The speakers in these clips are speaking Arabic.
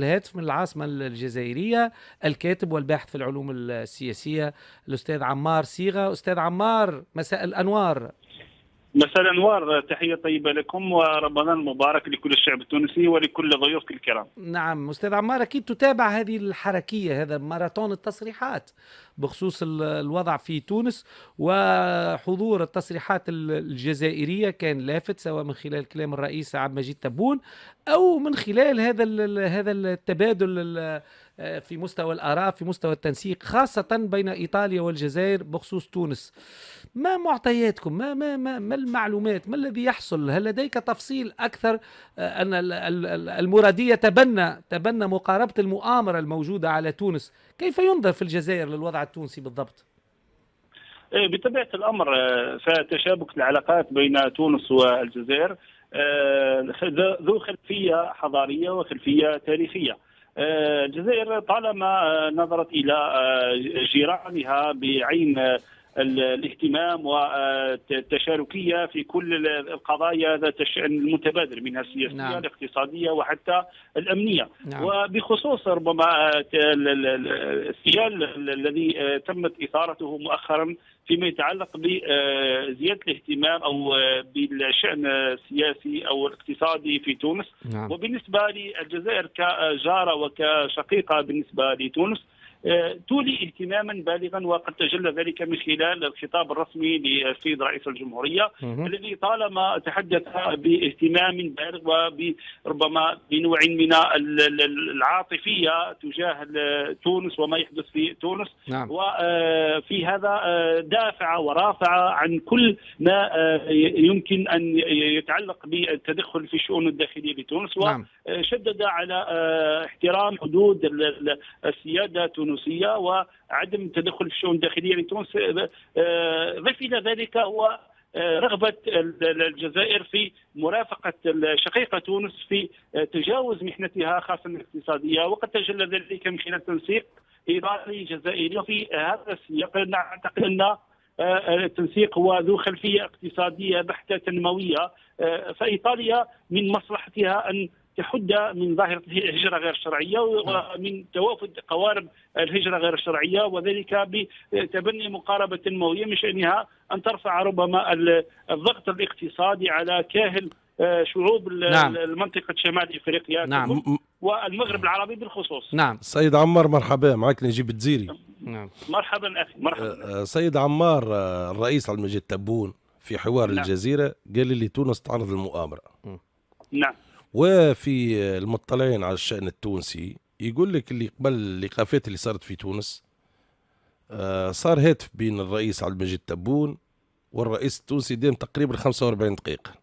الهاتف من العاصمة الجزائرية الكاتب والباحث في العلوم السياسية الأستاذ عمار صيغة. أستاذ عمار، مساء الأنوار. مساء الأنوار، تحية طيبة لكم ورمضان مبارك لكل الشعب التونسي ولكل ضيوفك الكرام. نعم أستاذ عمار، أكيد تتابع هذه الحركية، هذا ماراثون التصريحات بخصوص الوضع في تونس، وحضور التصريحات الجزائرية كان لافت، سواء من خلال كلام الرئيس عبد المجيد تبون أو من خلال هذا التبادل في مستوى الآراء، في مستوى التنسيق، خاصة بين إيطاليا والجزائر بخصوص تونس. ما معطياتكم؟ ما المعلومات؟ ما الذي يحصل؟ هل لديك تفصيل أكثر؟ أن المرادية تبنى مقاربة المؤامرة الموجودة على تونس. كيف ينظر في الجزائر للوضع التونسي بالضبط؟ بطبيعة الأمر فتشابك العلاقات بين تونس والجزائر ذو خلفية حضارية وخلفية تاريخية. الجزائر طالما نظرت إلى جيرانها بعين الاهتمام والتشاركية في كل القضايا ذات الشأن المتبادل، منها السياسية، نعم. الاقتصادية وحتى الأمنية. نعم. وبخصوص ربما السيال الذي تمت إثارته مؤخرا فيما يتعلق بزيادة الاهتمام أو بالشأن السياسي أو الاقتصادي في تونس. نعم. وبالنسبة للجزائر كجارة وكشقيقة بالنسبة لتونس تولي اهتماما بالغا، وقد تجلى ذلك من خلال الخطاب الرسمي للسيد رئيس الجمهورية الذي طالما تحدث باهتمام بالغ وربما بنوع من العاطفية تجاه تونس وما يحدث في تونس. نعم. وفي هذا دافع ورافع عن كل ما يمكن أن يتعلق بالتدخل في الشؤون الداخلية لتونس. نعم. وشدد على احترام حدود السيادة التونسية وعدم التدخل في الشؤون الداخلية لتونس. ضف إلى ذلك هو رغبة الجزائر في مرافقة شقيقة تونس في تجاوز محنتها خاصة الاقتصادية، وقد تجلى ذلك من خلال تنسيق إيطالي جزائري. وفي هذا السياق نعتقد أن التنسيق هو ذو خلفية اقتصادية بحتة تنموية، فإيطاليا من مصلحتها أن تحد من ظاهرة الهجرة غير الشرعية ومن توافد قوارب الهجرة غير الشرعية، وذلك بتبني مقاربة تنموية من شأنها أن ترفع ربما الضغط الاقتصادي على كاهل شعوب نعم. المنطقة شمال إفريقيا. نعم. والمغرب العربي بالخصوص. نعم. سيد عمار مرحبا معك، نجيب الجزيري. نعم. مرحبا أخي، مرحبا. سيد عمار، الرئيس عبد المجيد تبون في حوار نعم. الجزيرة قال لي تونس تعرض للمؤامرة. نعم. وفي المطلعين على الشأن التونسي يقول لك اللي قبل الإيقافات اللي صارت في تونس صار هاتف بين الرئيس عبد المجيد تبون والرئيس التونسي دام تقريبا 45 دقيقة.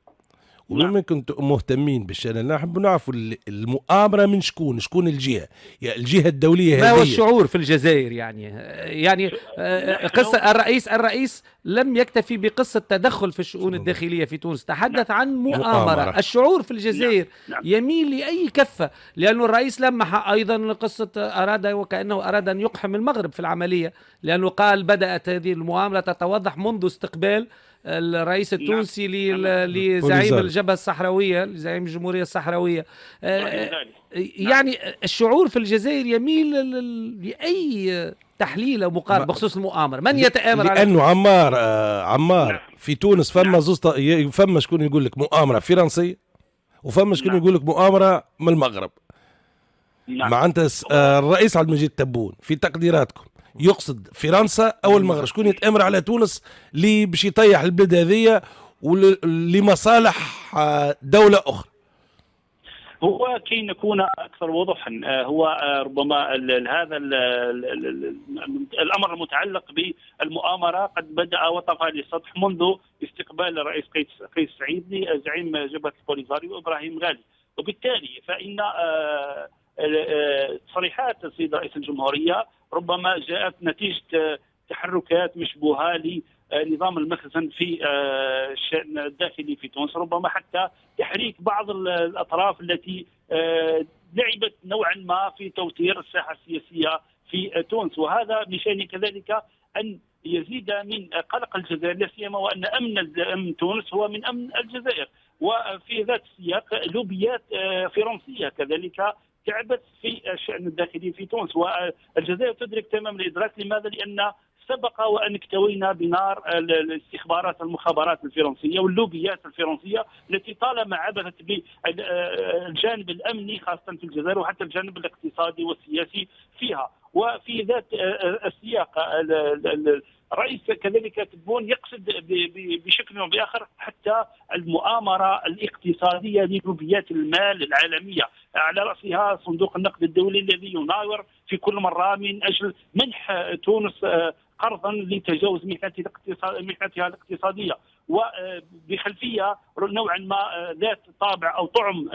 وبما كنتم مهتمين بالشأن نحب نعرفوا المؤامرة من شكون الجهة، يعني الجهة الدولية هذه. ما هو الشعور في الجزائر؟ يعني قصة الرئيس لم يكتفي بقصة تدخل في الشؤون الداخلية في تونس، تحدث عن مؤامرة. الشعور في الجزائر يميل لأي كفة، لأنه الرئيس لمح أيضا قصة وكأنه أراد أن يقحم المغرب في العملية، لأنه قال بدأت هذه المؤامرة تتوضح منذ استقبال الرئيس التونسي لزعيم الجبهة الصحراوية، لزعيم الجمهورية الصحراوية. يعني الشعور في الجزائر يميل لأي تحليل أو مقارنة بخصوص المؤامرة. من يتآمر لأنه عمار في تونس فما شكون يقول لك مؤامرة فرنسية وفما شكون يقول لك مؤامرة من المغرب. مع أنت الرئيس عبد المجيد تبون في تقديراتكم يقصد فرنسا أو المغرب؟ شكون يتآمر على تونس اللي باش يطيح البلاد هذية ولمصالح دولة أخرى؟ هو كي نكون أكثر وضوحا، هو ربما هذا الأمر المتعلق بالمؤامرة قد بدأ وطفى للسطح منذ استقبال الرئيس قيس سعيد لزعيم جبهة البوليساريو وإبراهيم غالي. وبالتالي فإن تصريحات السيد رئيس الجمهورية ربما جاءت نتيجة تحركات مشبوهة لنظام المخزن في الشأن الداخلي في تونس، ربما حتى تحريك بعض الأطراف التي لعبت نوعا ما في توتير الساحة السياسية في تونس. وهذا بشأن كذلك أن يزيد من قلق الجزائر، لا سيما وأن أمن تونس هو من أمن الجزائر. وفي ذات السياق لوبيات فرنسية كذلك تعبث في الشأن الداخلي في تونس. والجزائر تدرك تمام الإدراك. لماذا؟ لأن سبق وأن اكتوينا بنار الاستخبارات المخابرات الفرنسية واللوبيات الفرنسية التي طالما عبثت بالجانب الأمني خاصة في الجزائر، وحتى الجانب الاقتصادي والسياسي فيها. وفي ذات السياق الرئيس كذلك تبون يقصد بشكل او باخر حتى المؤامره الاقتصاديه للوبيات المال العالميه، على راسها صندوق النقد الدولي الذي يناور في كل مره من اجل منح تونس قرضا لتجاوز محنتها الاقتصاديه، وبخلفيه نوعا ما ذات طابع او طعم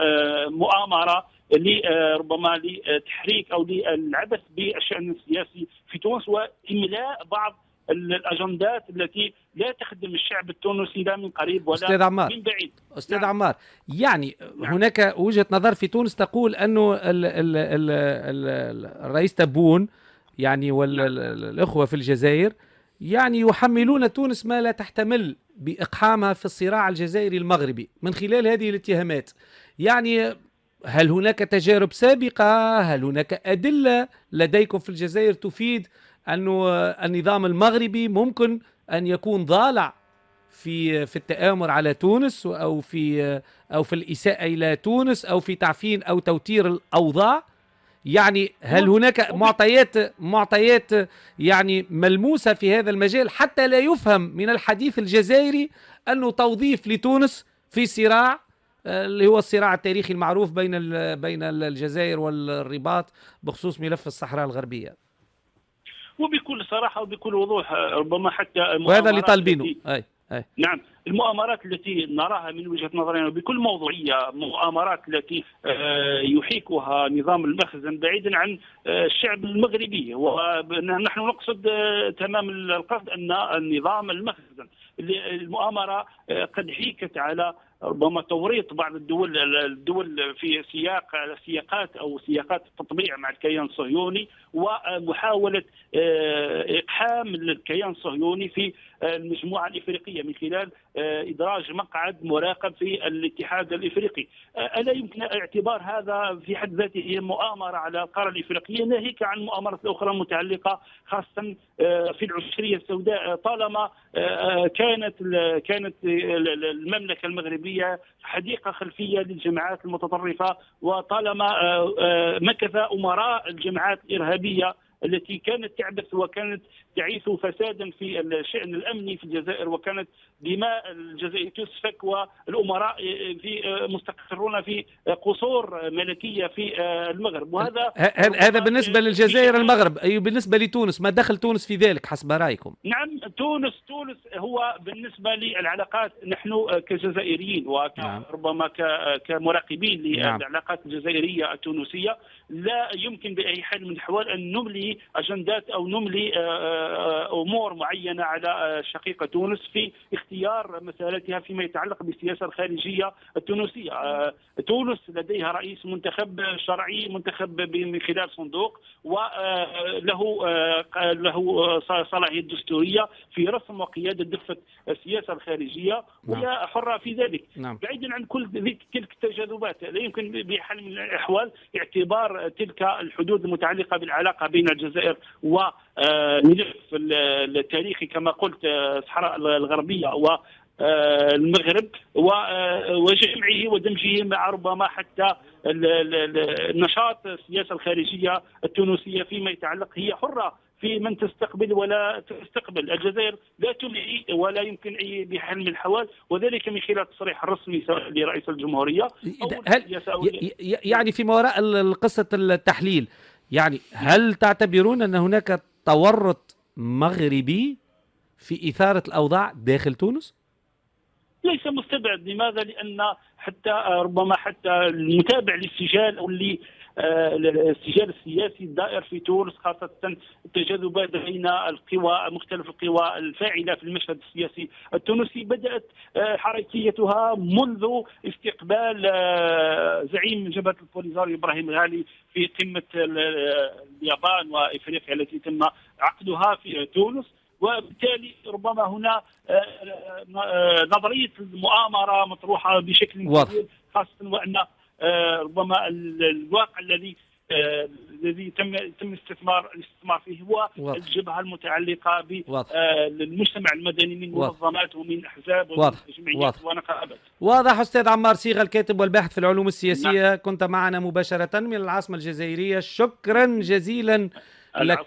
مؤامره ربما لتحريك او للعبث بالشان السياسي في تونس، واملاء بعض الاجندات التي لا تخدم الشعب التونسي لا من قريب ولا أستاذ عمار. من بعيد. أستاذ نعم. عمار، يعني نعم. هناك وجهة نظر في تونس تقول أنه الرئيس تبون يعني والإخوة في الجزائر يعني يحملون تونس ما لا تحتمل بإقحامها في الصراع الجزائري المغربي من خلال هذه الاتهامات. يعني هل هناك تجارب سابقة؟ هل هناك أدلة لديكم في الجزائر تفيد أنه النظام المغربي ممكن أن يكون ضالع في التآمر على تونس أو في الإساءة إلى تونس أو في تعفين أو توتير الأوضاع؟ يعني هل هناك معطيات يعني ملموسة في هذا المجال حتى لا يفهم من الحديث الجزائري أنه توظيف لتونس في صراع اللي هو الصراع التاريخي المعروف بين الجزائر والرباط بخصوص ملف الصحراء الغربية؟ وبكل صراحة وبكل وضوح ربما حتى وهذا اللي طالبينه. نعم، المؤامرات التي نراها من وجهة نظرنا بكل موضوعية مؤامرات التي يحيكها نظام المخزن بعيدا عن الشعب المغربي، ونحن نقصد تمام القصد أن النظام المخزن المؤامرة قد حيكت على ربما توريط بعض الدول في سياقات التطبيع مع الكيان الصهيوني، ومحاولة إقحام الكيان الصهيوني في المجموعة الإفريقية من خلال إدراج مقعد مراقب في الاتحاد الإفريقي. ألا يمكن اعتبار هذا في حد ذاته مؤامرة على القارة الإفريقية، ناهيك عن مؤامرات أخرى متعلقة خاصة في العشرية السوداء، طالما كانت المملكة المغربية حديقة خلفية للجماعات المتطرفة، وطالما مكث أمراء الجماعات الإرهابية التي كانت تعبث وكانت تعيث فسادا في الشأن الأمني في الجزائر، وكانت دماء الجزائر تسفك والأمراء مستقرون في قصور ملكية في المغرب. وهذا هذا بالنسبة للجزائر المغرب. أي بالنسبة لتونس، ما دخل تونس في ذلك حسب رأيكم؟ نعم، تونس هو بالنسبة للعلاقات، نحن كجزائريين وربما كمراقبين للعلاقات الجزائرية التونسية لا يمكن بأي حال من الأحوال أن نملي أجندات أو نملي أمور معينة على شقيقة تونس في اختيار مساراتها فيما يتعلق بالسياسة الخارجية التونسية. تونس لديها رئيس منتخب شرعي منتخب من خلال صندوق، وله صلاحية دستورية في رسم وقيادة دفة السياسة الخارجية، وهي حرة في ذلك. بعيدا عن كل تلك التجاذبات، لا يمكن بحال من الأحوال اعتبار تلك الحدود المتعلقة بالعلاقة بين الجزائر وملف التاريخي كما قلت الصحراء الغربية والمغرب وجمعه ودمجه مع ربما حتى النشاط السياسة الخارجية التونسية فيما يتعلق. هي حرة في من تستقبل ولا تستقبل. الجزائر لا تلغي ولا يمكن أي بحال من الأحوال، وذلك من خلال التصريح الرسمي سواء لرئيس الجمهورية يعني فيما وراء قصة التحليل، يعني هل تعتبرون أن هناك تورط مغربي في إثارة الأوضاع داخل تونس؟ ليس مستبعد. لماذا؟ لأن ربما حتى المتابع للسجال أو السجال السياسي الدائر في تونس، خاصة التجاذبات بين مختلف القوى الفاعلة في المشهد السياسي التونسي، بدأت حركيتها منذ استقبال زعيم جبهة البوليزاريو إبراهيم غالي في قمة اليابان وإفريقيا التي تم عقدها في تونس. وبالتالي ربما هنا نظرية المؤامرة مطروحة بشكل كبير، خاصة وأن ربما الواقع الذي الذي تم الاستثمار فيه هو واضح. الجبهه المتعلقه بالمجتمع المدني من واضح. منظمات ومن احزاب ومن واضح. جمعيات ونقابات. واضح. أستاذ عمار صيغة، الكاتب والباحث في العلوم السياسية، نعم. كنت معنا مباشرة من العاصمة الجزائرية. شكرا جزيلا لك.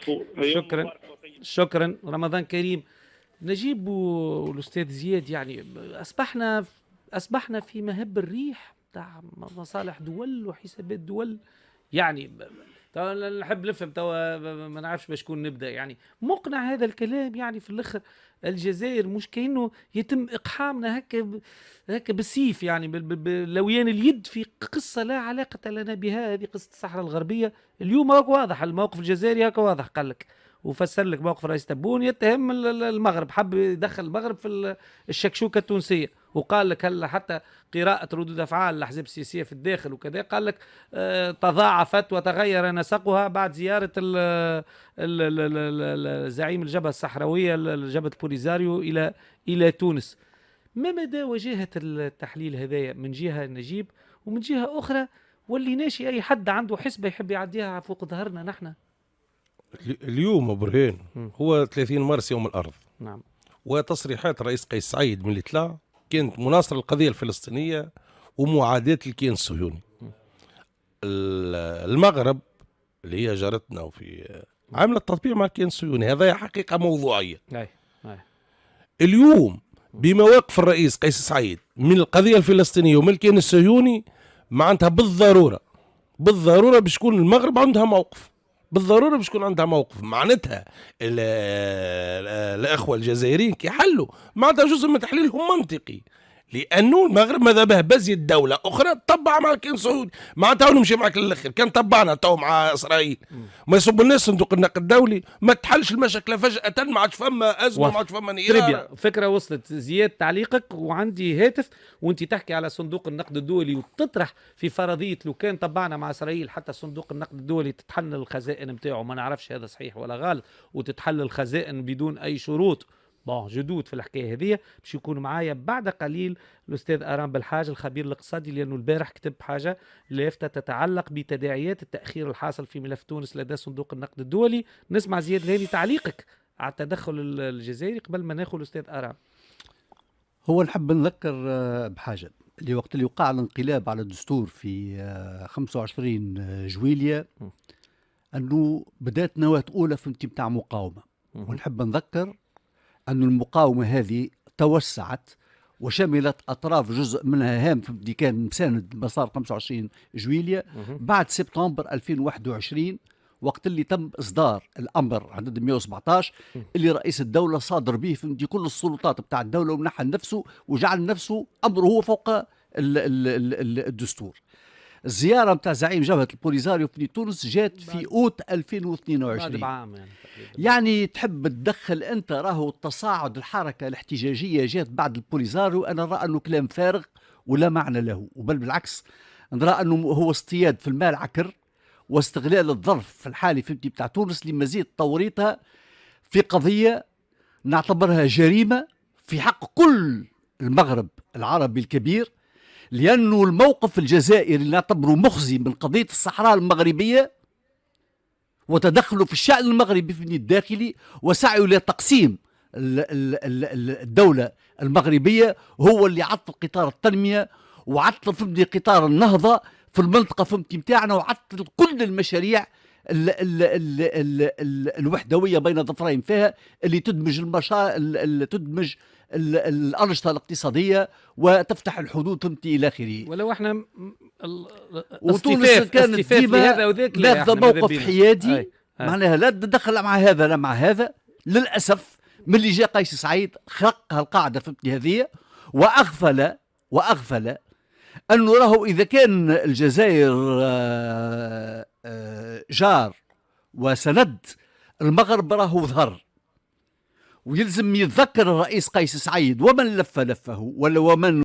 شكرا. رمضان كريم. نجيب والأستاذ زياد، يعني أصبحنا في مهب الريح تاع مصالح دول وحسابات دول. يعني نحب نفهم توا، ما نعرفش باش كون نبدا. يعني مقنع هذا الكلام؟ يعني في الاخر الجزائر مش كأنه يتم اقحامنا هكا بالسيف، يعني بلويان اليد في قصه لا علاقه لنا بها. هذه قصه الصحراء الغربيه. اليوم واضح الموقف الجزائري، هكا واضح. قال لك وفسر لك موقف رئيس تبون يتهم المغرب، حب يدخل المغرب في الشكشوكه التونسيه، وقال لك هلا حتى قراءة ردود أفعال الأحزاب السياسية في الداخل وكذا، قال لك تضاعفت وتغير نسقها بعد زيارة زعيم الجبهة الصحراوية جبهة بوليزاريو إلى تونس. ما مدى وجاهة التحليل هذايا من جهة نجيب، ومن جهة أخرى واللي ناشي أي حد عنده حسبة يحب يعديها فوق ظهرنا نحن؟ اليوم برهان هو 30 مارس يوم الأرض. نعم. وتصريحات الرئيس قيس سعيد من اللي طلع كانت مناصرة للقضية الفلسطينية ومعاداة الكيان الصهيوني. المغرب اللي هي جارتنا وفي عاملة تطبيع مع الكيان الصهيوني، هذا حقيقة موضوعية. اليوم بمواقف الرئيس قيس سعيد من القضية الفلسطينية ومن الكيان الصهيوني، معناتها بالضرورة باش يكون المغرب عندها موقف، بالضرورة باش يكون عندها موقف. معناتها الأخوة الجزائريين كي حلوا معناتها جزء من تحليلهم منطقي، لأنه المغرب ماذا به بزيت دولة أخرى تطبع مع الكيان السعودي. معناتها نمشي معك للآخر، كان طبعنا تو مع إسرائيل ما يصب الناس صندوق النقد الدولي ما تحلش المشكلة فجأة، ما عادش فما أزمة، ما عادش فما نيران. فكرة وصلت. زياد تعليقك، وعندي هاتف وانت تحكي على صندوق النقد الدولي وتطرح في فرضية لو كان طبعنا مع إسرائيل حتى صندوق النقد الدولي تتحلل الخزائن متاعه، ما نعرفش هذا صحيح ولا غلط، وتتحلل الخزائن بدون أي شروط. جدود في الحكايه هذه. باش يكون معايا بعد قليل الاستاذ ارام بالحاج الخبير الاقتصادي، لانه البارح كتب حاجه لافته تتعلق بتداعيات التاخير الحاصل في ملف تونس لدى صندوق النقد الدولي. نسمع زياد الهاني تعليقك على التدخل الجزائري قبل ما ناخذ الاستاذ ارام. هو نحب نذكر بحاجه، اللي وقت اللي وقع الانقلاب على الدستور في 25 جويلية انه بدات نواه اولى في نتاع مقاومه. ونحب نذكر أن المقاومة هذه توسعت وشملت أطراف جزء منها هام اللي كان مساند مسار 25 جويلية بعد سبتمبر 2021، وقت اللي تم إصدار الأمر عدد 117 اللي رئيس الدولة صادر به في كل السلطات بتاع الدولة ومنحى نفسه وجعل نفسه أمره هو فوق الدستور. الزيارة متاع زعيم جبهة البوليزاريو في تونس جات في أوت 2022 بعام يعني تحب تدخل أنت راهو التصاعد الحركة الاحتجاجية جات بعد البوليزاريو. أنا نرى أنه كلام فارغ ولا معنى له، وبل بالعكس نرى أنه هو اصطياد في المال عكر واستغلال الظرف في الحالي في بتاع تونس لمزيد توريطها في قضية نعتبرها جريمة في حق كل المغرب العربي الكبير، لأنه الموقف الجزائري اللي نعتبره مخزي من قضية الصحراء المغربية وتدخله في الشأن المغربي في الداخلي وسعيه لتقسيم الدولة المغربية هو اللي عطل قطار التنمية وعطل فهمتني قطار النهضة في المنطقة فهمتني متاعنا، وعطل كل المشاريع الوحدوية بين ظفرين فيها اللي تدمج الأنشطة الاقتصادية وتفتح الحدود فهمتي إلى آخره. ولو احنا وتونس كانت ديما ماخذة موقف حيادي معناها لا تدخل مع هذا لا مع هذا. للأسف من اللي جاء قيس سعيد خرقها القاعدة فهمتني هذه وأغفل أنه راهو إذا كان الجزائر جار وسند المغرب راهو ظهر، ويلزم يتذكر الرئيس قيس سعيد ومن لف لفه ولا ومن